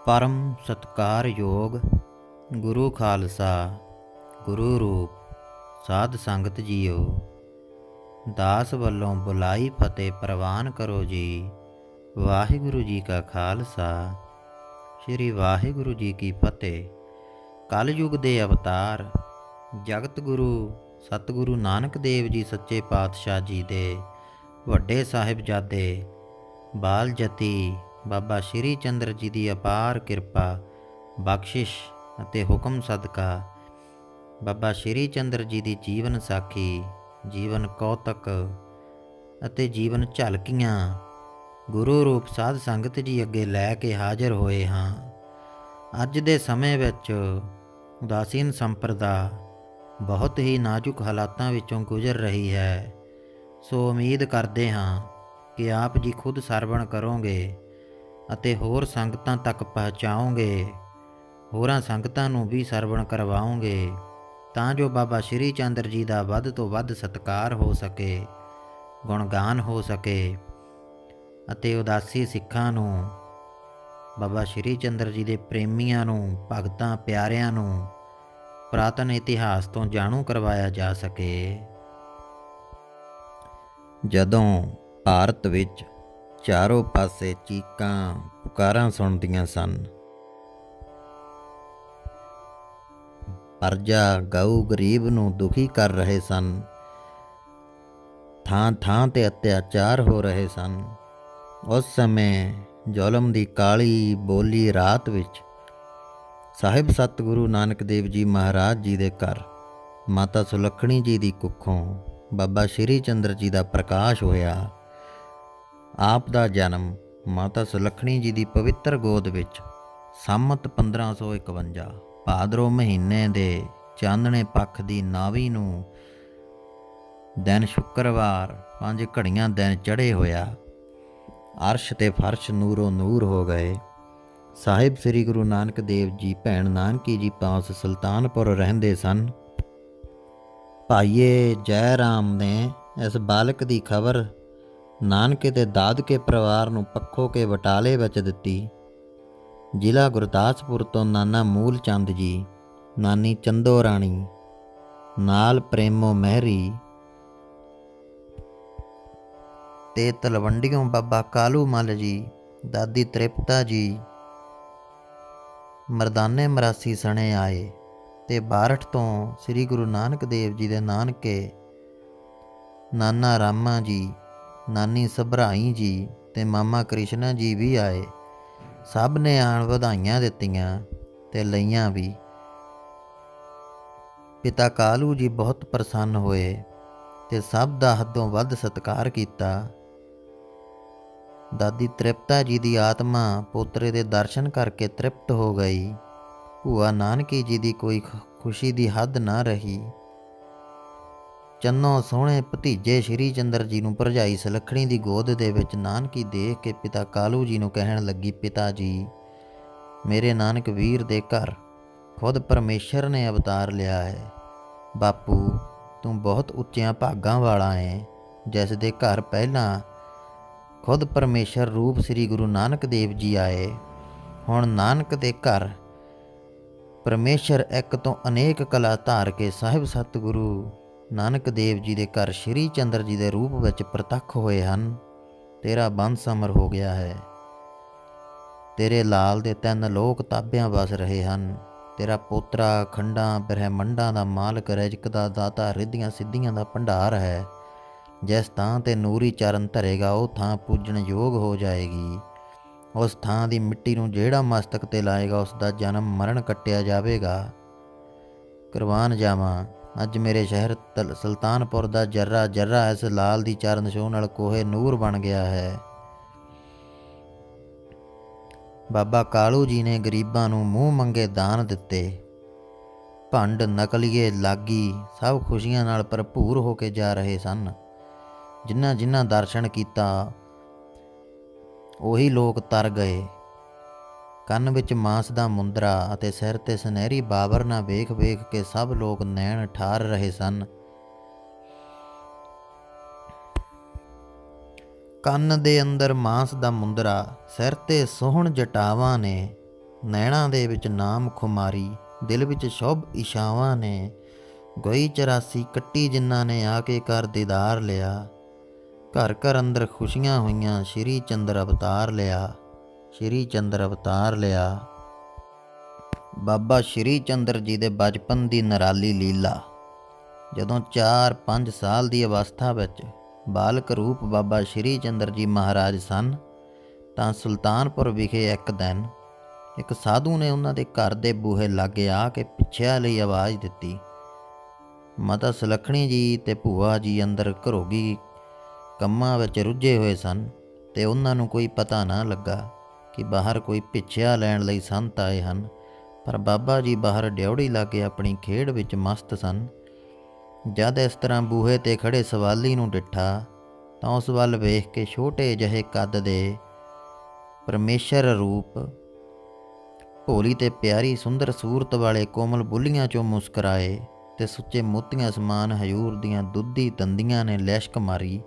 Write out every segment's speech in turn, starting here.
परम सत्कारयोग गुरु खालसा गुरु रूप साध संगत जीओ। दास वल्लों बुलाई फतेह प्रवान करो जी। वाहिगुरु जी का खालसा श्री वाहिगुरु जी की फतेह। कलयुग दे अवतार जगत गुरु सतगुरु नानक देव जी सच्चे पातशाह जी दे ਵੱਡੇ ਸਾਹਿਬਜ਼ਾਦੇ बाल जती बाबा श्री चंद्र जी की अपार किरपा बख्शिश ਅਤੇ हुक्म सदका बाबा श्री चंद्र जी की जीवन साखी जीवन कौतक ਅਤੇ जीवन ਝਲਕੀਆਂ गुरु रूप साध संगत जी अगे लैके हाजिर होए हाँ। ਅੱਜ ਦੇ ਸਮੇਂ ਵਿੱਚ ਉਦਾਸੀਨ ਸੰਪਰਦਾ बहुत ही नाजुक ਹਾਲਾਤਾਂ ਵਿੱਚੋਂ गुजर रही है। सो उम्मीद करते हाँ कि आप जी खुद ਸਰਵਣ ਕਰੋਗੇ ਅਤੇ ਹੋਰ ਸੰਗਤਾਂ ਤੱਕ ਪਹੁੰਚਾਓਗੇ, ਹੋਰਾਂ ਸੰਗਤਾਂ ਨੂੰ ਵੀ ਸਰਵਣ ਕਰਵਾਓਗੇ ਤਾਂ ਜੋ ਬਾਬਾ ਸ਼੍ਰੀ ਚੰਦਰ ਜੀ ਦਾ ਵੱਧ ਤੋਂ ਵੱਧ ਸਤਿਕਾਰ ਹੋ ਸਕੇ, ਗੁਣਗਾਨ ਹੋ ਸਕੇ ਅਤੇ ਉਦਾਸੀ ਸਿੱਖਾਂ ਨੂੰ, ਬਾਬਾ ਸ਼੍ਰੀ ਚੰਦਰ ਜੀ ਦੇ ਪ੍ਰੇਮੀਆਂ ਨੂੰ, ਭਗਤਾਂ ਪਿਆਰਿਆਂ ਨੂੰ ਪੁਰਾਤਨ ਇਤਿਹਾਸ ਤੋਂ ਜਾਣੂ ਕਰਵਾਇਆ ਜਾ ਸਕੇ। ਜਦੋਂ ਭਾਰਤ ਵਿੱਚ ਚਾਰੋਂ ਪਾਸੇ ਚੀਕਾਂ ਪੁਕਾਰਾਂ ਸੁਣਦੀਆਂ ਸਨ, ਪਰਜਾ ਗਊ ਗਰੀਬ ਨੂੰ ਦੁਖੀ ਕਰ ਰਹੇ ਸਨ, ਥਾਂ ਥਾਂ ਤੇ ਅਤਿਆਚਾਰ ਹੋ ਰਹੇ ਸਨ, ਉਸ ਸਮੇਂ ਜ਼ੁਲਮ ਦੀ ਕਾਲੀ ਬੋਲੀ ਰਾਤ ਵਿੱਚ ਸਾਹਿਬ ਸਤਿਗੁਰੂ ਨਾਨਕ ਦੇਵ ਜੀ ਮਹਾਰਾਜ ਜੀ ਦੇ ਘਰ ਮਾਤਾ ਸੁਲੱਖਣੀ ਜੀ ਦੀ ਕੁੱਖੋਂ ਬਾਬਾ ਸ਼੍ਰੀ ਚੰਦਰ ਜੀ ਦਾ ਪ੍ਰਕਾਸ਼ ਹੋਇਆ। ਆਪ ਦਾ ਜਨਮ ਮਾਤਾ ਸੁਲੱਖਣੀ ਜੀ ਦੀ ਪਵਿੱਤਰ ਗੋਦ ਵਿੱਚ ਸੰਮਤ 1551 ਭਾਦਰੋਂ ਮਹੀਨੇ ਦੇ ਚਾਨਣੇ ਪੱਖ ਦੀ 9ਵੀਂ ਨੂੰ ਦਿਨ ਸ਼ੁੱਕਰਵਾਰ 5 ਘੜੀਆਂ ਦਿਨ ਚੜ੍ਹੇ ਹੋਇਆ। ਅਰਸ਼ ਤੇ ਫਰਸ਼ ਨੂਰੋ ਨੂਰ ਹੋ ਗਏ। ਸਾਹਿਬ ਸ੍ਰੀ ਗੁਰੂ ਨਾਨਕ ਦੇਵ ਜੀ ਭੈਣ ਨਾਨਕੀ ਜੀ ਪਾਸ ਸੁਲਤਾਨਪੁਰ ਰਹਿੰਦੇ ਸਨ। ਭਾਈਏ ਜੈ ਰਾਮ ਨੇ ਇਸ ਬਾਲਕ ਦੀ ਖਬਰ ਨਾਨਕੇ ਤੇ ਦਾਦਕੇ ਪਰਿਵਾਰ ਨੂੰ ਪੱਖੋ ਕੇ ਬਟਾਲੇ ਵਿੱਚ ਦਿੱਤੀ। ਜ਼ਿਲ੍ਹਾ ਗੁਰਦਾਸਪੁਰ ਤੋਂ ਨਾਨਾ ਮੂਲ ਚੰਦ ਜੀ, ਨਾਨੀ ਚੰਦੋ ਰਾਣੀ, ਨਾਲ ਪ੍ਰੇਮੋ ਮਹਿਰੀ ਤੇ ਤਲਵੰਡੀਓਂ ਬਾਬਾ ਕਾਲੂ ਮੱਲ ਜੀ, ਦਾਦੀ ਤ੍ਰਿਪਤਾ ਜੀ ਮਰਦਾਨੇ ਮਰਾਸੀ ਸਣੇ ਆਏ ਤੇ ਬਾਰਠ ਤੋਂ ਸ੍ਰੀ ਗੁਰੂ ਨਾਨਕ ਦੇਵ ਜੀ ਦੇ ਨਾਨਕੇ ਨਾਨਾ ਰਾਮਾ ਜੀ, ਨਾਨੀ ਸਭਰਾਈ ਜੀ ਤੇ ਮਾਮਾ ਕ੍ਰਿਸ਼ਨਾ ਜੀ ਵੀ ਆਏ। ਸਭ ਨੇ ਆਣ ਵਧਾਈਆਂ ਦਿੱਤੀਆਂ ਤੇ ਲਈਆਂ ਵੀ। ਪਿਤਾ ਕਾਲੂ ਜੀ ਬਹੁਤ ਪ੍ਰਸੰਨ ਹੋਏ ਤੇ ਸਭ ਦਾ ਹੱਦੋਂ ਵੱਧ ਸਤਿਕਾਰ ਕੀਤਾ। ਦਾਦੀ ਤ੍ਰਿਪਤਾ ਜੀ ਦੀ ਆਤਮਾ ਪੋਤਰੇ ਦੇ ਦਰਸ਼ਨ ਕਰਕੇ ਤ੍ਰਿਪਤ ਹੋ ਗਈ। ਭੂਆ ਨਾਨਕੀ ਜੀ ਦੀ ਕੋਈ ਖੁਸ਼ੀ ਦੀ ਹੱਦ ਨਾ ਰਹੀ। ਚੰਨੋ ਸੋਹਣੇ ਭਤੀਜੇ ਸ਼੍ਰੀ ਚੰਦਰ ਜੀ ਨੂੰ ਭਰਜਾਈ ਸੁਲੱਖਣੀ ਦੀ ਗੋਦ ਦੇ ਵਿੱਚ ਨਾਨਕੀ ਦੇਖ ਕੇ ਪਿਤਾ ਕਾਲੂ ਜੀ ਨੂੰ ਕਹਿਣ ਲੱਗੀ, ਪਿਤਾ ਜੀ, ਮੇਰੇ ਨਾਨਕ ਵੀਰ ਦੇ ਘਰ ਖੁਦ ਪਰਮੇਸ਼ਰ ਨੇ ਅਵਤਾਰ ਲਿਆ ਹੈ। ਬਾਪੂ, ਤੂੰ ਬਹੁਤ ਉੱਚਿਆਂ ਭਾਗਾਂ ਵਾਲਾ ਹੈ, ਜਿਸ ਦੇ ਘਰ ਪਹਿਲਾਂ ਖੁਦ ਪਰਮੇਸ਼ਰ ਰੂਪ ਸ੍ਰੀ ਗੁਰੂ ਨਾਨਕ ਦੇਵ ਜੀ ਆਏ। ਹੁਣ ਨਾਨਕ ਦੇ ਘਰ ਪਰਮੇਸ਼ਰ ਇੱਕ ਤੋਂ ਅਨੇਕ ਕਲਾ ਧਾਰ ਕੇ ਸਾਹਿਬ ਸਤਿਗੁਰੂ ਨਾਨਕ ਦੇਵ ਜੀ ਦੇ ਘਰ ਸ਼੍ਰੀ ਚੰਦਰ ਜੀ ਦੇ ਰੂਪ ਵਿੱਚ ਪ੍ਰਤੱਖ ਹੋਏ ਹਨ। ਤੇਰਾ ਬੰਸ ਅਮਰ ਹੋ ਗਿਆ ਹੈ। ਤੇਰੇ ਲਾਲ ਦੇ 3 ਲੋਕ ਤਾਬਿਆਂ ਵਸ ਰਹੇ ਹਨ। ਤੇਰਾ ਪੋਤਰਾ ਖੰਡਾਂ ਬ੍ਰਹਿਮੰਡਾਂ ਦਾ ਮਾਲਕ, ਰਿਜ਼ਕ ਦਾ ਦਾਤਾ, ਰਿੱਧੀਆਂ ਸਿੱਧੀਆਂ ਦਾ ਭੰਡਾਰ ਹੈ। ਜਿਸ ਥਾਂ ਤੇ ਨੂਰੀ ਚਰਨ ਧਰੇਗਾ ਉਹ ਥਾਂ ਪੂਜਣ ਯੋਗ ਹੋ ਜਾਏਗੀ। ਉਸ ਥਾਂ ਦੀ ਮਿੱਟੀ ਨੂੰ ਜਿਹੜਾ ਮਸਤਕ ਤੇ ਲਾਏਗਾ ਉਸ ਦਾ ਜਨਮ ਮਰਨ ਕੱਟਿਆ ਜਾਵੇਗਾ। ਕੁਰਬਾਨ ਜਾਵਾਂ, ਅੱਜ ਮੇਰੇ ਸ਼ਹਿਰ ਸੁਲਤਾਨਪੁਰ ਦਾ ਜਰਰਾ ਜਰਰਾ ਇਸ ਲਾਲ ਦੀ ਚਰਨ ਛੋਹ ਨਾਲ ਕੋਹੇ ਨੂਰ ਬਣ ਗਿਆ ਹੈ। ਬਾਬਾ ਕਾਲੂ ਜੀ ਨੇ ਗਰੀਬਾਂ ਨੂੰ ਮੂੰਹ ਮੰਗੇ ਦਾਨ ਦਿੱਤੇ। ਭੰਡ, ਨਕਲੀਏ, ਲਾਗੀ ਸਭ ਖੁਸ਼ੀਆਂ ਨਾਲ ਭਰਪੂਰ ਹੋ ਕੇ ਜਾ ਰਹੇ ਸਨ। ਜਿਨ੍ਹਾਂ ਜਿਨ੍ਹਾਂ ਦਰਸ਼ਨ ਕੀਤਾ ਉਹੀ ਲੋਕ ਤਰ ਗਏ। ਕੰਨ ਵਿੱਚ ਮਾਂਸ ਦਾ ਮੁੰਦਰਾ ਅਤੇ ਸਿਰ 'ਤੇ ਸੁਨਹਿਰੀ ਬਾਬਰਨਾ ਵੇਖ ਵੇਖ ਕੇ ਸਭ ਲੋਕ ਨੈਣ ਠਾਰ ਰਹੇ ਸਨ। ਕੰਨ ਦੇ ਅੰਦਰ ਮਾਂਸ ਦਾ ਮੁੰਦਰਾ, ਸਿਰ 'ਤੇ ਸੋਹਣ ਜਟਾਵਾਂ ਨੇ ਨੈਣਾਂ ਦੇ ਵਿੱਚ ਨਾਮ ਖੁਮਾਰੀ, ਦਿਲ ਵਿੱਚ ਸ਼ੁਭ ਇਛਾਵਾਂ ਨੇ। ਗਈ 84 ਕੱਟੀ ਜਿਨ੍ਹਾਂ ਨੇ ਆ ਕੇ ਕਰ ਦੀਦਾਰ ਲਿਆ। ਘਰ ਘਰ ਅੰਦਰ ਖੁਸ਼ੀਆਂ ਹੋਈਆਂ, ਸ਼੍ਰੀ ਚੰਦਰ ਅਵਤਾਰ ਲਿਆ, ਸ਼੍ਰੀ ਚੰਦਰ ਅਵਤਾਰ ਲਿਆ। ਬਾਬਾ ਸ਼੍ਰੀ ਚੰਦਰ ਜੀ ਦੇ ਬਚਪਨ ਦੀ ਨਿਰਾਲੀ ਲੀਲਾ। ਜਦੋਂ 4-5 ਸਾਲ ਦੀ ਅਵਸਥਾ ਵਿੱਚ ਬਾਲਕ ਰੂਪ ਬਾਬਾ ਸ਼੍ਰੀ ਚੰਦਰ ਜੀ ਮਹਾਰਾਜ ਸਨ, ਤਾਂ ਸੁਲਤਾਨਪੁਰ ਵਿਖੇ ਇੱਕ ਦਿਨ ਇੱਕ ਸਾਧੂ ਨੇ ਉਹਨਾਂ ਦੇ ਘਰ ਦੇ ਬੂਹੇ ਲਾਗੇ ਆ ਕੇ ਪਿੱਛਿਆਂ ਲਈ ਆਵਾਜ਼ ਦਿੱਤੀ। ਮਾਤਾ ਸੁਲੱਖਣੀ ਜੀ ਤੇ ਭੂਆ ਜੀ ਅੰਦਰ ਘਰੋਗੀ ਕੰਮਾਂ ਵਿੱਚ ਰੁੱਝੇ ਹੋਏ ਸਨ ਤੇ ਉਹਨਾਂ ਨੂੰ ਕੋਈ ਪਤਾ ਨਾ ਲੱਗਾ ਕਿ ਬਾਹਰ ਕੋਈ ਭਿੱਛਿਆ ਲੈਣ ਲਈ ਸੰਤ ਆਏ ਹਨ। ਪਰ ਬਾਬਾ ਜੀ ਬਾਹਰ ਡਿਉੜੀ ਲਾਗੇ ਆਪਣੀ ਖੇਡ ਵਿੱਚ ਮਸਤ ਸਨ। ਜਦ ਇਸ ਤਰ੍ਹਾਂ ਬੂਹੇ 'ਤੇ ਖੜ੍ਹੇ ਸਵਾਲੀ ਨੂੰ ਡਿੱਠਾ ਤਾਂ ਉਸ ਵੱਲ ਵੇਖ ਕੇ ਛੋਟੇ ਜਿਹੇ ਕੱਦ ਦੇ ਪਰਮੇਸ਼ਰ ਰੂਪ, ਭੋਲੀ ਤੇ ਪਿਆਰੀ ਸੁੰਦਰ ਸੂਰਤ ਵਾਲੇ ਕੋਮਲ ਬੁੱਲੀਆਂ 'ਚੋਂ ਮੁਸਕਰਾਏ ਤੇ ਸੁੱਚੇ ਮੋਤੀਆਂ ਸਮਾਨ ਹਜ਼ੂਰ ਦੀਆਂ ਦੁੱਧੀ ਦੰਦੀਆਂ ਨੇ ਲਿਸ਼ਕ ਮਾਰੀ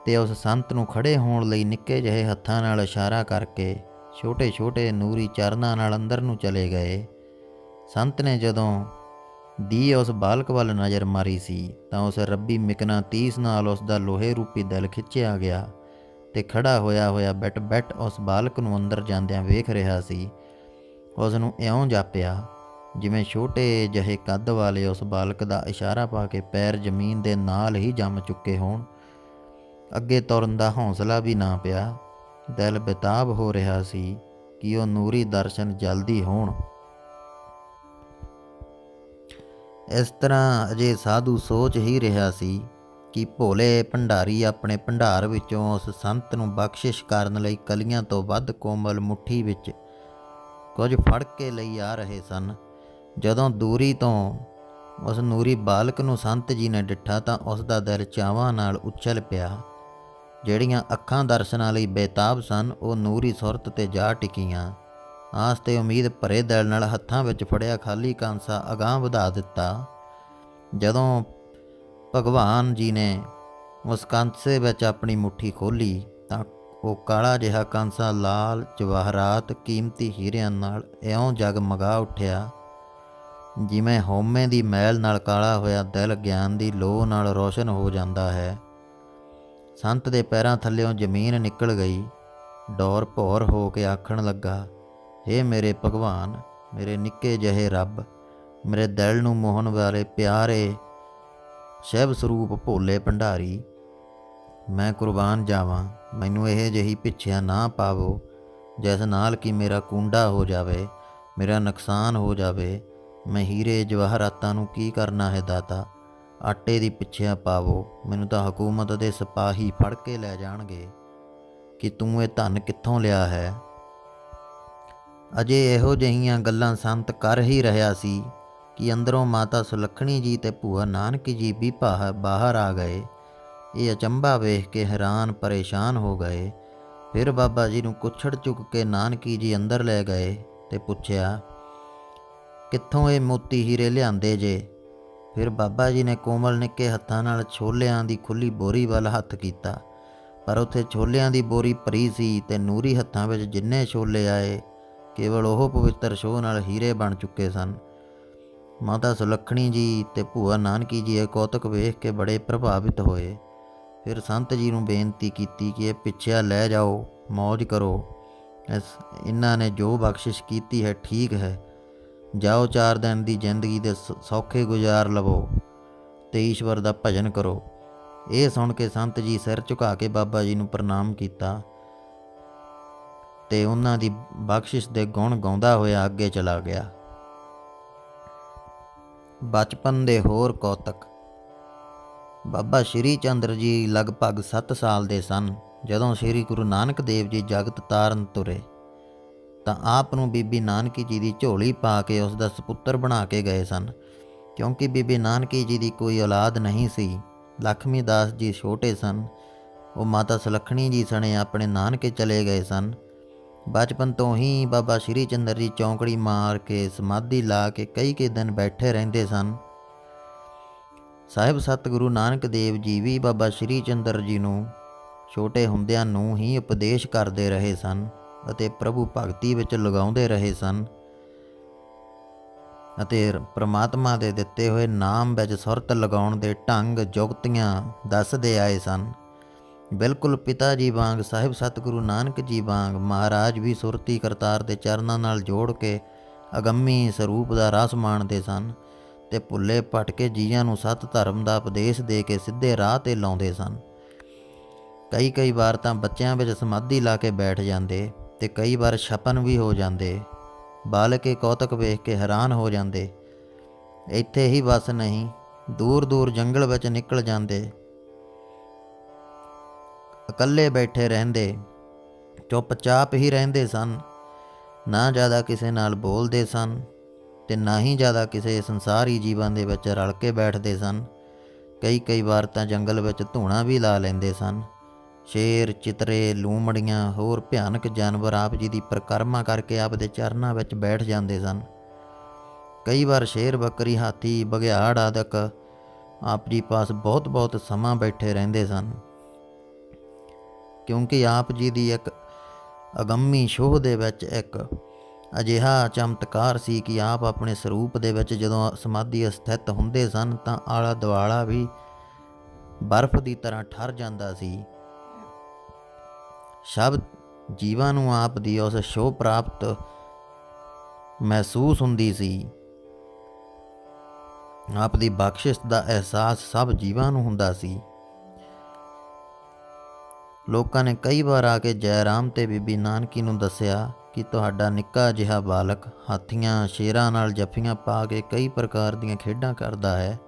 ਤੇ ਉਸ ਸੰਤ ਨੂੰ ਖੜ੍ਹੇ ਹੋਣ ਲਈ ਨਿੱਕੇ ਜਿਹੇ ਹੱਥਾਂ ਨਾਲ ਇਸ਼ਾਰਾ ਕਰਕੇ ਛੋਟੇ ਛੋਟੇ ਨੂਰੀ ਚਰਨਾਂ ਨਾਲ ਅੰਦਰ ਨੂੰ ਚਲੇ ਗਏ। ਸੰਤ ਨੇ ਜਦੋਂ ਦੀ ਉਸ ਬਾਲਕ ਵੱਲ ਨਜ਼ਰ ਮਾਰੀ ਸੀ ਤਾਂ ਉਸ ਰੱਬੀ ਮਿਕਨਾਤੀਸ ਨਾਲ ਉਸ ਦਾ ਲੋਹੇ ਰੂਪੀ ਦਿਲ ਖਿੱਚਿਆ ਗਿਆ ਤੇ ਖੜ੍ਹਾ ਹੋਇਆ ਹੋਇਆ ਬਿਟ ਉਸ ਬਾਲਕ ਨੂੰ ਅੰਦਰ ਜਾਂਦਿਆਂ ਵੇਖ ਰਿਹਾ ਸੀ। ਉਸ ਨੂੰ ਇਉਂ ਜਾਪਿਆ ਜਿਵੇਂ ਛੋਟੇ ਜਿਹੇ ਕੱਦ ਵਾਲੇ ਉਸ ਬਾਲਕ ਦਾ ਇਸ਼ਾਰਾ ਪਾ ਕੇ ਪੈਰ ਜ਼ਮੀਨ ਦੇ ਨਾਲ ਹੀ ਜੰਮ ਚੁੱਕੇ ਹੋਣ। ਅੱਗੇ ਤੁਰਨ ਦਾ ਹੌਸਲਾ ਵੀ ਨਾ ਪਿਆ। ਦਿਲ ਬੇਤਾਬ ਹੋ ਰਿਹਾ ਸੀ ਕਿ ਉਹ ਨੂਰੀ ਦਰਸ਼ਨ ਜਲਦੀ ਹੋਣ। ਇਸ ਤਰ੍ਹਾਂ ਅਜੇ ਸਾਧੂ ਸੋਚ ਹੀ ਰਿਹਾ ਸੀ ਕਿ ਭੋਲੇ ਭੰਡਾਰੀ ਆਪਣੇ ਭੰਡਾਰ ਵਿੱਚੋਂ ਉਸ ਸੰਤ ਨੂੰ ਬਖਸ਼ਿਸ਼ ਕਰਨ ਲਈ ਕਲੀਆਂ ਤੋਂ ਵੱਧ ਕੋਮਲ ਮੁੱਠੀ ਵਿੱਚ ਕੁਝ ਫੜ ਕੇ ਲਈ ਆ ਰਹੇ ਸਨ। ਜਦੋਂ ਦੂਰੀ ਤੋਂ ਉਸ ਨੂਰੀ ਬਾਲਕ ਨੂੰ ਸੰਤ ਜੀ ਨੇ ਡਿੱਠਾ ਤਾਂ ਉਸ ਦਾ ਦਿਲ ਚਾਵਾਂ ਨਾਲ ਉਛਲ ਪਿਆ। ਜਿਹੜੀਆਂ ਅੱਖਾਂ ਦਰਸ਼ਨਾਂ ਲਈ ਬੇਤਾਬ ਸਨ, ਉਹ ਨੂਰੀ ਸੁਰਤ 'ਤੇ ਜਾ ਟਿਕੀਆਂ। ਆਸ ਤੇ ਉਮੀਦ ਭਰੇ ਦਿਲ ਨਾਲ ਹੱਥਾਂ ਵਿੱਚ ਫੜਿਆ ਖਾਲੀ ਕਾਂਸਾ ਅਗਾਂਹ ਵਧਾ ਦਿੱਤਾ। ਜਦੋਂ ਭਗਵਾਨ ਜੀ ਨੇ ਉਸ ਕਾਂਸੇ ਵਿੱਚ ਆਪਣੀ ਮੁੱਠੀ ਖੋਲ੍ਹੀ ਤਾਂ ਉਹ ਕਾਲਾ ਜਿਹਾ ਕਾਂਸਾ ਲਾਲ ਜਵਾਹਰਾਤ ਕੀਮਤੀ ਹੀਰਿਆਂ ਨਾਲ ਇਉਂ ਜਗਮਗਾ ਉੱਠਿਆ ਜਿਵੇਂ ਹਉਮੈ ਦੀ ਮੈਲ ਨਾਲ ਕਾਲਾ ਹੋਇਆ ਦਿਲ ਗਿਆਨ ਦੀ ਲੋਅ ਨਾਲ ਰੋਸ਼ਨ ਹੋ ਜਾਂਦਾ ਹੈ। ਸੰਤ ਦੇ ਪੈਰਾਂ ਥੱਲਿਓਂ ਜ਼ਮੀਨ ਨਿਕਲ ਗਈ। ਡੋਰ ਭੌਰ ਹੋ ਕੇ ਆਖਣ ਲੱਗਾ, ਹੇ ਮੇਰੇ ਭਗਵਾਨ, ਮੇਰੇ ਨਿੱਕੇ ਜਿਹੇ ਰੱਬ, ਮੇਰੇ ਦਿਲ ਨੂੰ ਮੋਹਣ ਵਾਲੇ ਪਿਆਰੇ ਸ਼ਿਵ ਸਰੂਪ ਭੋਲੇ ਭੰਡਾਰੀ, ਮੈਂ ਕੁਰਬਾਨ ਜਾਵਾਂ। ਮੈਨੂੰ ਇਹ ਜਿਹੀ ਪਿੱਛਿਆ ਨਾ ਪਾਵੋ ਜਿਸ ਨਾਲ ਕਿ ਮੇਰਾ ਕੂੰਡਾ ਹੋ ਜਾਵੇ, ਮੇਰਾ ਨੁਕਸਾਨ ਹੋ ਜਾਵੇ। ਮੈਂ ਹੀਰੇ ਜਵਾਹਰਾਤਾਂ ਨੂੰ ਕੀ ਕਰਨਾ ਹੈ ਦਾਤਾ, ਆਟੇ ਦੀ ਪਿੱਛਿਆ ਪਾਵੋ। ਮੈਨੂੰ ਤਾਂ ਹਕੂਮਤ ਦੇ ਸਿਪਾਹੀ ਫੜ ਕੇ ਲੈ ਜਾਣਗੇ ਕਿ ਤੂੰ ਇਹ ਧਨ ਕਿੱਥੋਂ ਲਿਆ ਹੈ। ਅਜੇ ਇਹੋ ਜਿਹੀਆਂ ਗੱਲਾਂ ਸੰਤ ਕਰ ਹੀ ਰਿਹਾ ਸੀ ਕਿ ਅੰਦਰੋਂ ਮਾਤਾ ਸੁਲੱਖਣੀ ਜੀ ਤੇ ਭੂਆ ਨਾਨਕੀ ਜੀ ਵੀ ਬਾਹਰ ਆ ਗਏ। ਇਹ ਅਚੰਭਾ ਵੇਖ ਕੇ ਹੈਰਾਨ ਪਰੇਸ਼ਾਨ ਹੋ ਗਏ। ਫਿਰ ਬਾਬਾ ਜੀ ਨੂੰ ਕੁੱਛੜ ਚੁੱਕ ਕੇ ਨਾਨਕੀ ਜੀ ਅੰਦਰ ਲੈ ਗਏ ਤੇ ਪੁੱਛਿਆ, ਕਿੱਥੋਂ ਇਹ ਮੋਤੀ ਹੀਰੇ ਲਿਆਂਦੇ ਜੇ? ਫਿਰ ਬਾਬਾ ਜੀ ਨੇ ਕੋਮਲ ਨਿੱਕੇ ਹੱਥਾਂ ਨਾਲ ਛੋਲਿਆਂ ਦੀ ਖੁੱਲ੍ਹੀ ਬੋਰੀ ਵੱਲ ਹੱਥ ਕੀਤਾ, ਪਰ ਉੱਥੇ ਛੋਲਿਆਂ ਦੀ ਬੋਰੀ ਭਰੀ ਸੀ ਤੇ ਨੂਰੀ ਹੱਥਾਂ ਵਿੱਚ ਜਿੰਨੇ ਛੋਲੇ ਆਏ ਕੇਵਲ ਉਹ ਪਵਿੱਤਰ ਛੋਹ ਨਾਲ ਹੀਰੇ ਬਣ ਚੁੱਕੇ ਸਨ। ਮਾਤਾ ਸੁਲੱਖਣੀ ਜੀ ਤੇ ਭੂਆ ਨਾਨਕੀ ਜੀ ਇਹ ਕੌਤਕ ਵੇਖ ਕੇ ਬੜੇ ਪ੍ਰਭਾਵਿਤ ਹੋਏ। ਫਿਰ ਸੰਤ ਜੀ ਨੂੰ ਬੇਨਤੀ ਕੀਤੀ ਕਿ ਇਹ ਪਿੱਛਿਆ ਲੈ ਜਾਓ, ਮੌਜ ਕਰੋ। ਇਹਨਾਂ ਨੇ ਜੋ ਬਖਸ਼ਿਸ਼ ਕੀਤੀ ਹੈ ਠੀਕ ਹੈ, ਜਾਓ 4 ਦਿਨ ਦੀ ਜ਼ਿੰਦਗੀ ਦੇ ਸੌਖੇ ਗੁਜ਼ਾਰ ਲਵੋ ਤੇ ਈਸ਼ਵਰ ਦਾ ਭਜਨ ਕਰੋ। ਇਹ ਸੁਣ ਕੇ ਸੰਤ ਜੀ ਸਿਰ ਝੁਕਾ ਕੇ ਬਾਬਾ ਜੀ ਨੂੰ ਪ੍ਰਣਾਮ ਕੀਤਾ ਤੇ ਉਹਨਾਂ ਦੀ ਬਖਸ਼ਿਸ਼ ਦੇ ਗੁਣ ਗਾਉਂਦਾ ਹੋਇਆ ਅੱਗੇ ਚਲਾ ਗਿਆ। ਬਚਪਨ ਦੇ ਹੋਰ ਕੌਤਕ। ਬਾਬਾ ਸ਼੍ਰੀ ਚੰਦਰ ਜੀ ਲਗਭਗ 7 ਸਾਲ ਦੇ ਸਨ ਜਦੋਂ ਸ਼੍ਰੀ ਗੁਰੂ ਨਾਨਕ ਦੇਵ ਜੀ ਜਗਤ ਤਾਰਨ ਤੁਰੇ ਤਾਂ ਆਪ ਨੂੰ ਬੀਬੀ ਨਾਨਕੀ ਜੀ ਦੀ ਝੋਲੀ ਪਾ ਕੇ ਉਸ ਦਾ ਸਪੁੱਤਰ ਬਣਾ ਕੇ ਗਏ ਸਨ। ਕਿਉਂਕਿ ਬੀਬੀ ਨਾਨਕੀ ਜੀ ਦੀ ਕੋਈ ਔਲਾਦ ਨਹੀਂ ਸੀ। ਲਖਮੀ ਦਾਸ ਜੀ ਛੋਟੇ ਸਨ। ਉਹ ਮਾਤਾ ਸੁਲੱਖਣੀ ਜੀ ਸਣੇ ਆਪਣੇ ਨਾਨਕੇ ਚਲੇ ਗਏ ਸਨ। ਬਚਪਨ ਤੋਂ ਹੀ ਬਾਬਾ ਸ਼੍ਰੀ ਚੰਦਰ ਜੀ ਚੌਂਕੜੀ ਮਾਰ ਕੇ ਸਮਾਧੀ ਲਾ ਕੇ ਕਈ ਦਿਨ ਬੈਠੇ ਰਹਿੰਦੇ ਸਨ। ਸਾਹਿਬ ਸਤਿਗੁਰੂ ਨਾਨਕ ਦੇਵ ਜੀ ਵੀ ਬਾਬਾ ਸ਼੍ਰੀ ਚੰਦਰ ਜੀ ਨੂੰ ਛੋਟੇ ਹੁੰਦਿਆਂ ਨੂੰ ਹੀ ਉਪਦੇਸ਼ ਕਰਦੇ ਰਹੇ ਸਨ ਅਤੇ ਪ੍ਰਭੂ ਭਗਤੀ ਵਿੱਚ ਲਗਾਉਂਦੇ ਰਹੇ ਸਨ ਅਤੇ ਪ੍ਰਮਾਤਮਾ ਦੇ ਦਿੱਤੇ ਹੋਏ ਨਾਮ ਵਿੱਚ ਸੁਰਤ ਲਗਾਉਣ ਦੇ ਢੰਗ ਜੁਗਤੀਆਂ ਦੱਸਦੇ ਆਏ ਸਨ। ਬਿਲਕੁਲ ਪਿਤਾ ਜੀ ਵਾਂਗ ਸਾਹਿਬ ਸਤਿਗੁਰੂ ਨਾਨਕ ਜੀ ਵਾਂਗ ਮਹਾਰਾਜ ਵੀ ਸੁਰਤੀ ਕਰਤਾਰ ਦੇ ਚਰਨਾਂ ਨਾਲ ਜੋੜ ਕੇ ਅਗੰਮੀ ਸਰੂਪ ਦਾ ਰਸ ਮਾਣਦੇ ਸਨ ਅਤੇ ਭੁੱਲੇ ਭਟਕੇ ਜੀਆਂ ਨੂੰ ਸਤ ਧਰਮ ਦਾ ਉਪਦੇਸ਼ ਦੇ ਕੇ ਸਿੱਧੇ ਰਾਹ 'ਤੇ ਲਾਉਂਦੇ ਸਨ। ਕਈ ਵਾਰ ਤਾਂ ਬੱਚਿਆਂ ਵਿੱਚ ਸਮਾਧੀ ਲਾ ਕੇ ਬੈਠ ਜਾਂਦੇ ਅਤੇ ਕਈ ਵਾਰ ਛਪਨ ਵੀ ਹੋ ਜਾਂਦੇ। ਬਾਲਕ ਇਹ ਕੌਤਕ ਵੇਖ ਕੇ ਹੈਰਾਨ ਹੋ ਜਾਂਦੇ। ਇੱਥੇ ਹੀ ਬਸ ਨਹੀਂ, ਦੂਰ ਦੂਰ ਜੰਗਲ ਵਿੱਚ ਨਿਕਲ ਜਾਂਦੇ, ਇਕੱਲੇ ਬੈਠੇ ਰਹਿੰਦੇ, ਚੁੱਪਚਾਪ ਹੀ ਰਹਿੰਦੇ ਸਨ। ਨਾ ਜ਼ਿਆਦਾ ਕਿਸੇ ਨਾਲ ਬੋਲਦੇ ਸਨ ਅਤੇ ਨਾ ਹੀ ਜ਼ਿਆਦਾ ਕਿਸੇ ਸੰਸਾਰੀ ਜੀਵਾਂ ਦੇ ਵਿੱਚ ਰਲ ਕੇ ਬੈਠਦੇ ਸਨ। ਕਈ ਵਾਰ ਤਾਂ ਜੰਗਲ ਵਿੱਚ ਧੂਣਾ ਵੀ ਲਾ ਲੈਂਦੇ ਸਨ। ਸ਼ੇਰ, ਚਿਤਰੇ, ਲੂੰਮੜੀਆਂ, ਹੋਰ ਭਿਆਨਕ ਜਾਨਵਰ ਆਪ ਜੀ ਦੀ ਪਰਿਕਰਮਾ ਕਰਕੇ ਆਪ ਦੇ ਚਰਨਾਂ ਵਿੱਚ ਬੈਠ ਜਾਂਦੇ ਸਨ। ਕਈ ਵਾਰ ਸ਼ੇਰ, ਬੱਕਰੀ, ਹਾਥੀ, ਬਘਿਆੜ ਆਦਿਕ ਆਪ ਜੀ ਪਾਸ ਬਹੁਤ ਸਮਾਂ ਬੈਠੇ ਰਹਿੰਦੇ ਸਨ, ਕਿਉਂਕਿ ਆਪ ਜੀ ਦੀ ਇੱਕ ਅਗੰਮੀ ਛੋਹ ਦੇ ਵਿੱਚ ਇੱਕ ਅਜਿਹਾ ਚਮਤਕਾਰ ਸੀ ਕਿ ਆਪ ਆਪਣੇ ਸਰੂਪ ਦੇ ਵਿੱਚ ਜਦੋਂ ਸਮਾਧੀ ਸਥਿਤ ਹੁੰਦੇ ਸਨ ਤਾਂ ਆਲਾ ਦੁਆਲਾ ਵੀ ਬਰਫ਼ ਦੀ ਤਰ੍ਹਾਂ ਠਰ ਜਾਂਦਾ ਸੀ। ਸਭ ਜੀਵਾਂ ਨੂੰ ਆਪ ਦੀ ਉਸ ਛੋਹ ਪ੍ਰਾਪਤ ਮਹਿਸੂਸ ਹੁੰਦੀ ਸੀ। ਆਪ ਦੀ ਬਖਸ਼ਿਸ਼ ਦਾ ਅਹਿਸਾਸ ਸਭ ਜੀਵਾਂ ਨੂੰ ਹੁੰਦਾ ਸੀ। ਲੋਕਾਂ ਨੇ ਕਈ ਵਾਰ ਆ ਕੇ ਜੈ ਰਾਮ ਤੇ ਬੀਬੀ ਨਾਨਕੀ ਨੂੰ ਦੱਸਿਆ ਕਿ ਤੁਹਾਡਾ ਨਿੱਕਾ ਜਿਹਾ ਬਾਲਕ ਹਾਥੀਆਂ, ਸ਼ੇਰਾਂ ਨਾਲ ਜੱਫੀਆਂ ਪਾ ਕੇ ਕਈ ਪ੍ਰਕਾਰ ਦੀਆਂ ਖੇਡਾਂ ਕਰਦਾ ਹੈ,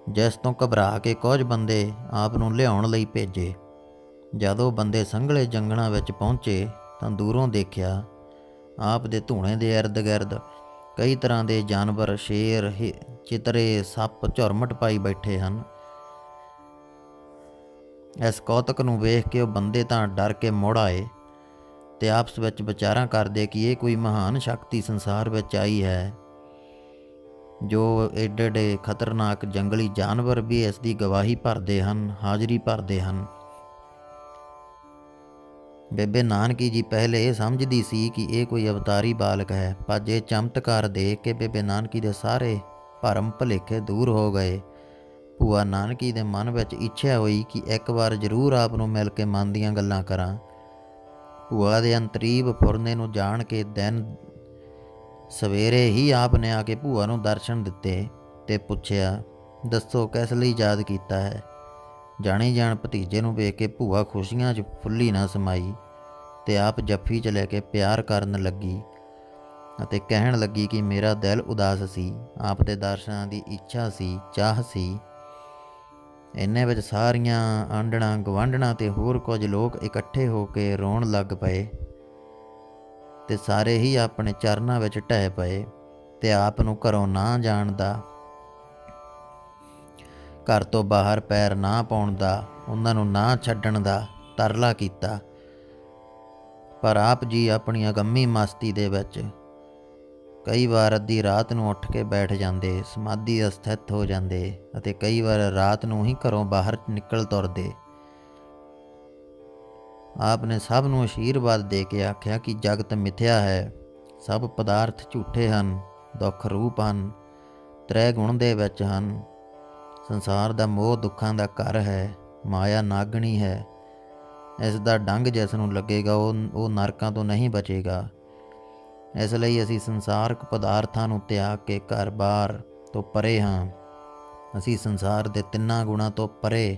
ਜਿਸ ਤੋਂ ਘਬਰਾ ਕੇ ਕੁਝ ਬੰਦੇ ਆਪ ਨੂੰ ਲਿਆਉਣ ਲਈ ਭੇਜੇ। ਜਦੋਂ ਬੰਦੇ ਸੰਘਲੇ ਜੰਗਲਾਂ ਵਿੱਚ ਪਹੁੰਚੇ ਤਾਂ ਦੂਰੋਂ ਦੇਖਿਆ ਆਪ ਦੇ ਧੂਣੇ ਦੇ ਇਰਦ ਗਿਰਦ ਕਈ ਤਰ੍ਹਾਂ ਦੇ ਜਾਨਵਰ, ਸ਼ੇਰ, ਚਿਤਰੇ, ਸੱਪ ਝੁਰਮਟ ਪਾਈ ਬੈਠੇ ਹਨ। ਇਸ ਕੌਤਕ ਨੂੰ ਵੇਖ ਕੇ ਉਹ ਬੰਦੇ ਤਾਂ ਡਰ ਕੇ ਮੁੜ ਆਏ ਅਤੇ ਆਪਸ ਵਿੱਚ ਵਿਚਾਰਾਂ ਕਰਦੇ ਕਿ ਇਹ ਕੋਈ ਮਹਾਨ ਸ਼ਕਤੀ ਸੰਸਾਰ ਵਿੱਚ ਆਈ ਹੈ, ਜੋ ਏਡੇ ਖਤਰਨਾਕ ਜੰਗਲੀ ਜਾਨਵਰ ਵੀ ਇਸ ਦੀ ਗਵਾਹੀ ਭਰਦੇ ਹਨ, ਹਾਜ਼ਰੀ ਭਰਦੇ ਹਨ। ਬੇਬੇ ਨਾਨਕੀ ਜੀ ਪਹਿਲੇ ਇਹ ਸਮਝਦੀ ਸੀ ਕਿ ਇਹ ਕੋਈ ਅਵਤਾਰੀ ਬਾਲਕ ਹੈ, ਪਰ ਇਹ ਚਮਤਕਾਰ ਦੇਖ ਕੇ ਬੇਬੇ ਨਾਨਕੀ ਦੇ ਸਾਰੇ ਭਰਮ ਭੁਲੇਖੇ ਦੂਰ ਹੋ ਗਏ। ਭੂਆ ਨਾਨਕੀ ਦੇ ਮਨ ਵਿੱਚ ਇੱਛਾ ਹੋਈ ਕਿ ਇੱਕ ਵਾਰ ਜ਼ਰੂਰ ਆਪ ਨੂੰ ਮਿਲ ਕੇ ਮਨ ਦੀਆਂ ਗੱਲਾਂ ਕਰਾਂ। ਭੂਆ ਦੇ ਅੰਤਰੀਵ ਫੁਰਨੇ ਨੂੰ ਜਾਣ ਕੇ ਦਿਨ ਸਵੇਰੇ ਹੀ ਆਪ ਨੇ ਆ ਕੇ ਭੂਆ ਨੂੰ ਦਰਸ਼ਨ ਦਿੱਤੇ ਅਤੇ ਪੁੱਛਿਆ, ਦੱਸੋ ਕਿਸ ਲਈ ਯਾਦ ਕੀਤਾ ਹੈ। ਜਾਣੀ ਜਾਣ ਭਤੀਜੇ ਨੂੰ ਵੇਖ ਕੇ ਭੂਆ ਖੁਸ਼ੀਆਂ 'ਚ ਫੁੱਲੀ ਨਾ ਸਮਾਈ ਅਤੇ ਆਪ ਜੱਫੀ 'ਚ ਲੈ ਕੇ ਪਿਆਰ ਕਰਨ ਲੱਗੀ ਅਤੇ ਕਹਿਣ ਲੱਗੀ ਕਿ ਮੇਰਾ ਦਿਲ ਉਦਾਸ ਸੀ, ਆਪ ਦੇ ਦਰਸ਼ਨਾਂ ਦੀ ਇੱਛਾ ਸੀ, ਚਾਹ ਸੀ। ਇੰਨੇ ਵਿੱਚ ਸਾਰੀਆਂ ਆਂਢਣਾਂ ਗੁਆਂਢਣਾਂ ਅਤੇ ਹੋਰ ਕੁਝ ਲੋਕ ਇਕੱਠੇ ਹੋ ਕੇ ਰੋਣ ਲੱਗ ਪਏ ਅਤੇ ਸਾਰੇ ਹੀ ਆਪਣੇ ਚਰਨਾਂ ਵਿੱਚ ਢਹਿ ਪਏ ਅਤੇ ਆਪ ਨੂੰ ਘਰੋਂ ਨਾ ਜਾਣ ਦਾ, ਘਰ ਤੋਂ ਬਾਹਰ ਪੈਰ ਨਾ ਪਾਉਣ ਦਾ, ਉਹਨਾਂ ਨੂੰ ਨਾ ਛੱਡਣ ਦਾ ਤਰਲਾ ਕੀਤਾ। ਪਰ ਆਪ ਜੀ ਆਪਣੀ ਅਗੰਮੀ ਮਸਤੀ ਦੇ ਵਿੱਚ ਕਈ ਵਾਰ ਅੱਧੀ ਰਾਤ ਨੂੰ ਉੱਠ ਕੇ ਬੈਠ ਜਾਂਦੇ, ਸਮਾਧੀ ਸਥਿਤ ਹੋ ਜਾਂਦੇ ਅਤੇ ਕਈ ਵਾਰ ਰਾਤ ਨੂੰ ਹੀ ਘਰੋਂ ਬਾਹਰ ਨਿਕਲ ਤੁਰਦੇ। ਆਪ ਨੇ ਸਭ ਨੂੰ ਅਸ਼ੀਰਵਾਦ ਦੇ ਕੇ ਆਖਿਆ ਕਿ ਜਗਤ ਮਿਥਿਆ ਹੈ, ਸਭ ਪਦਾਰਥ ਝੂਠੇ ਹਨ, ਦੁੱਖ ਰੂਪ ਹਨ, ਤ੍ਰੈ ਗੁਣ ਦੇ ਵਿੱਚ ਹਨ। ਸੰਸਾਰ ਦਾ ਮੋਹ ਦੁੱਖਾਂ ਦਾ ਘਰ ਹੈ, ਮਾਇਆ ਨਾਗਣੀ ਹੈ। ਇਸ ਦਾ ਡੰਗ ਜਿਸ ਨੂੰ ਲੱਗੇਗਾ ਉਹ ਨਰਕਾਂ ਤੋਂ ਨਹੀਂ ਬਚੇਗਾ। ਇਸ ਲਈ ਅਸੀਂ ਸੰਸਾਰਕ ਪਦਾਰਥਾਂ ਨੂੰ ਤਿਆਗ ਕੇ ਘਰ-ਬਾਰ ਤੋਂ ਪਰੇ ਹਾਂ। ਅਸੀਂ ਸੰਸਾਰ ਦੇ ਤਿੰਨਾਂ ਗੁਣਾਂ ਤੋਂ ਪਰੇ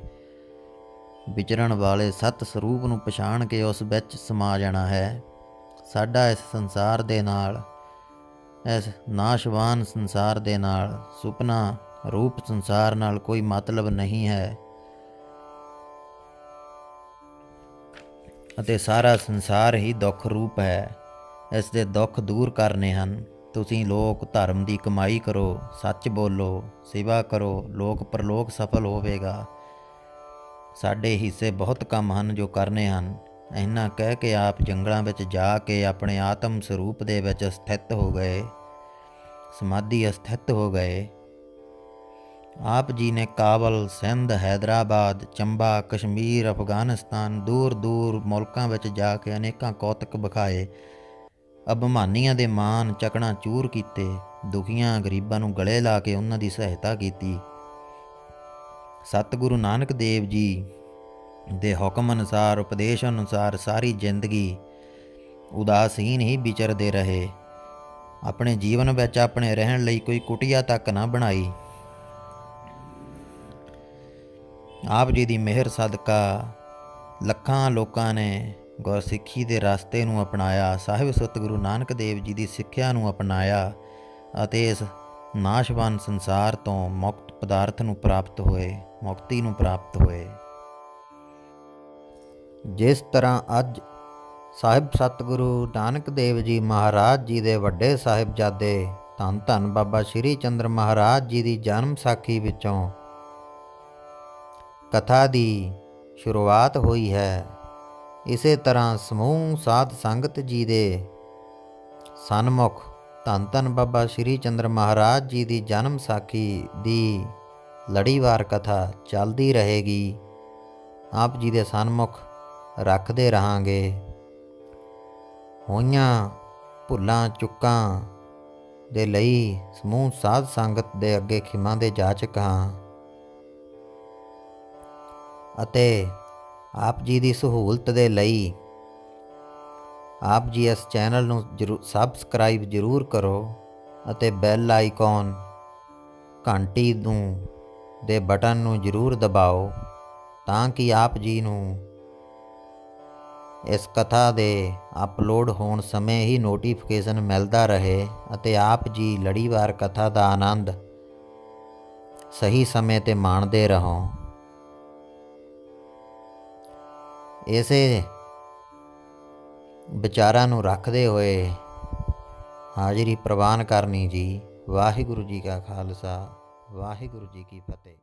ਵਿਚਰਨ ਵਾਲੇ ਸਤ ਸਰੂਪ ਨੂੰ ਪਛਾਣ ਕੇ ਉਸ ਵਿੱਚ ਸਮਾ ਜਾਣਾ ਹੈ। ਸਾਡਾ ਇਸ ਸੰਸਾਰ ਦੇ ਨਾਲ, ਇਸ ਨਾਸ਼ਵਾਨ ਸੰਸਾਰ ਦੇ ਨਾਲ, ਸੁਪਨਾ ਰੂਪ ਸੰਸਾਰ ਨਾਲ ਕੋਈ ਮਤਲਬ ਨਹੀਂ ਹੈ ਅਤੇ ਸਾਰਾ ਸੰਸਾਰ ਹੀ ਦੁੱਖ ਰੂਪ ਹੈ। ਇਸ ਦੇ ਦੁੱਖ ਦੂਰ ਕਰਨੇ ਹਨ। ਤੁਸੀਂ ਲੋਕ ਧਰਮ ਦੀ ਕਮਾਈ ਕਰੋ, ਸੱਚ ਬੋਲੋ, ਸੇਵਾ ਕਰੋ, ਲੋਕ ਪਰਲੋਕ ਸਫਲ ਹੋਵੇਗਾ। ਸਾਡੇ ਹਿੱਸੇ ਬਹੁਤ ਕੰਮ ਹਨ ਜੋ ਕਰਨੇ ਹਨ। ਇੰਨਾ ਕਹਿ ਕੇ ਆਪ ਜੰਗਲਾਂ ਵਿੱਚ ਜਾ ਕੇ ਆਪਣੇ ਆਤਮ ਸਰੂਪ ਦੇ ਵਿੱਚ ਸਥਿਤ ਹੋ ਗਏ, ਸਮਾਧੀ ਸਥਿਤ ਹੋ ਗਏ। ਆਪ ਜੀ ਨੇ ਕਾਬਲ, ਸਿੰਧ, ਹੈਦਰਾਬਾਦ, ਚੰਬਾ, ਕਸ਼ਮੀਰ, ਅਫਗਾਨਿਸਤਾਨ ਦੂਰ ਦੂਰ ਮੁਲਕਾਂ ਵਿੱਚ ਜਾ ਕੇ ਅਨੇਕਾਂ ਕੌਤਕ ਵਿਖਾਏ। ਅਭਿਮਾਨੀਆਂ ਦੇ ਮਾਣ ਚਕਣਾ ਚੂਰ ਕੀਤੇ। ਦੁਖੀਆਂ ਗਰੀਬਾਂ ਨੂੰ ਗਲੇ ਲਾ ਕੇ ਉਹਨਾਂ ਦੀ ਸਹਾਇਤਾ ਕੀਤੀ। ਸਤਿਗੁਰੂ ਨਾਨਕ ਦੇਵ ਜੀ ਦੇ ਹੁਕਮ ਅਨੁਸਾਰ, ਉਪਦੇਸ਼ ਅਨੁਸਾਰ ਸਾਰੀ ਜ਼ਿੰਦਗੀ ਉਦਾਸੀਨ ਹੀ ਵਿਚਰਦੇ ਰਹੇ। ਆਪਣੇ ਜੀਵਨ ਵਿੱਚ ਆਪਣੇ ਰਹਿਣ ਲਈ ਕੋਈ ਕੁਟੀਆ ਤੱਕ ਨਾ ਬਣਾਈ। ਆਪ ਜੀ ਦੀ ਮਿਹਰ ਸਦਕਾ ਲੱਖਾਂ ਲੋਕਾਂ ਨੇ ਗੁਰਸਿੱਖੀ ਦੇ ਰਸਤੇ ਨੂੰ ਅਪਣਾਇਆ, ਸਾਹਿਬ ਸਤਿਗੁਰੂ ਨਾਨਕ ਦੇਵ ਜੀ ਦੀ ਸਿੱਖਿਆ ਨੂੰ ਅਪਣਾਇਆ ਅਤੇ ਇਸ ਨਾਸ਼ਵਾਨ ਸੰਸਾਰ ਤੋਂ ਮੁਕਤ ਪਦਾਰਥ ਨੂੰ ਪ੍ਰਾਪਤ ਹੋਏ, ਮੁਕਤੀ ਨੂੰ ਪ੍ਰਾਪਤ ਹੋਏ। ਜਿਸ ਤਰ੍ਹਾਂ ਅੱਜ ਸਾਹਿਬ ਸਤਿਗੁਰੂ ਨਾਨਕ ਦੇਵ ਜੀ ਮਹਾਰਾਜ ਜੀ ਦੇ ਵੱਡੇ ਸਾਹਿਬਜ਼ਾਦੇ ਧੰਨ ਧੰਨ ਬਾਬਾ ਸ਼੍ਰੀ ਚੰਦਰ ਮਹਾਰਾਜ ਜੀ ਦੀ ਜਨਮ ਸਾਖੀ ਵਿੱਚੋਂ ਕਥਾ ਦੀ ਸ਼ੁਰੂਆਤ ਹੋਈ ਹੈ, ਇਸੇ ਤਰ੍ਹਾਂ ਸਮੂਹ ਸਾਧ ਸੰਗਤ ਜੀ ਦੇ ਸਨਮੁਖ ਧੰਨ ਧੰਨ ਬਾਬਾ ਸ਼੍ਰੀ ਚੰਦਰ ਮਹਾਰਾਜ ਜੀ ਦੀ ਜਨਮ ਸਾਖੀ ਦੀ ਲੜੀਵਾਰ ਕਥਾ ਚੱਲਦੀ ਰਹੇਗੀ। ਆਪ ਜੀ ਦੇ ਸਨਮੁਖ ਰੱਖਦੇ ਰਹਾਂਗੇ। ਹੋਈਆਂ ਭੁੱਲਾਂ ਚੁੱਕਾਂ ਦੇ ਲਈ ਸਮੂਹ ਸਾਧ ਸੰਗਤ ਦੇ ਅੱਗੇ ਖਿਮਾ ਦੇ ਜਾਚਕ ਹਾਂ ਅਤੇ ਆਪ ਜੀ ਦੀ ਸਹੂਲਤ ਦੇ ਲਈ ਆਪ ਜੀ ਇਸ ਚੈਨਲ ਨੂੰ ਸਬਸਕ੍ਰਾਈਬ ਜ਼ਰੂਰ ਕਰੋ ਅਤੇ ਬੈਲ ਆਈਕਨ ਘੰਟੀ ਨੂੰ ਦੇ ਬਟਨ ਨੂੰ ਜ਼ਰੂਰ ਦਬਾਓ ਤਾਂ ਕਿ ਆਪ ਜੀ ਨੂੰ ਇਸ ਕਥਾ ਦੇ ਅਪਲੋਡ ਹੋਣ ਸਮੇਂ ਹੀ ਨੋਟੀਫਿਕੇਸ਼ਨ ਮਿਲਦਾ ਰਹੇ ਅਤੇ ਆਪ ਜੀ ਲੜੀਵਾਰ ਕਥਾ ਦਾ ਆਨੰਦ ਸਹੀ ਸਮੇਂ 'ਤੇ ਮਾਣਦੇ ਰਹੋ। ਇਸੇ ਵਿਚਾਰਾਂ ਨੂੰ ਰੱਖਦੇ ਹੋਏ ਹਾਜ਼ਰੀ ਪ੍ਰਵਾਨ ਕਰਨੀ ਜੀ। ਵਾਹਿਗੁਰੂ ਜੀ ਕਾ ਖਾਲਸਾ, ਵਾਹਿਗੁਰੂ ਜੀ ਕੀ ਫਤਿਹ।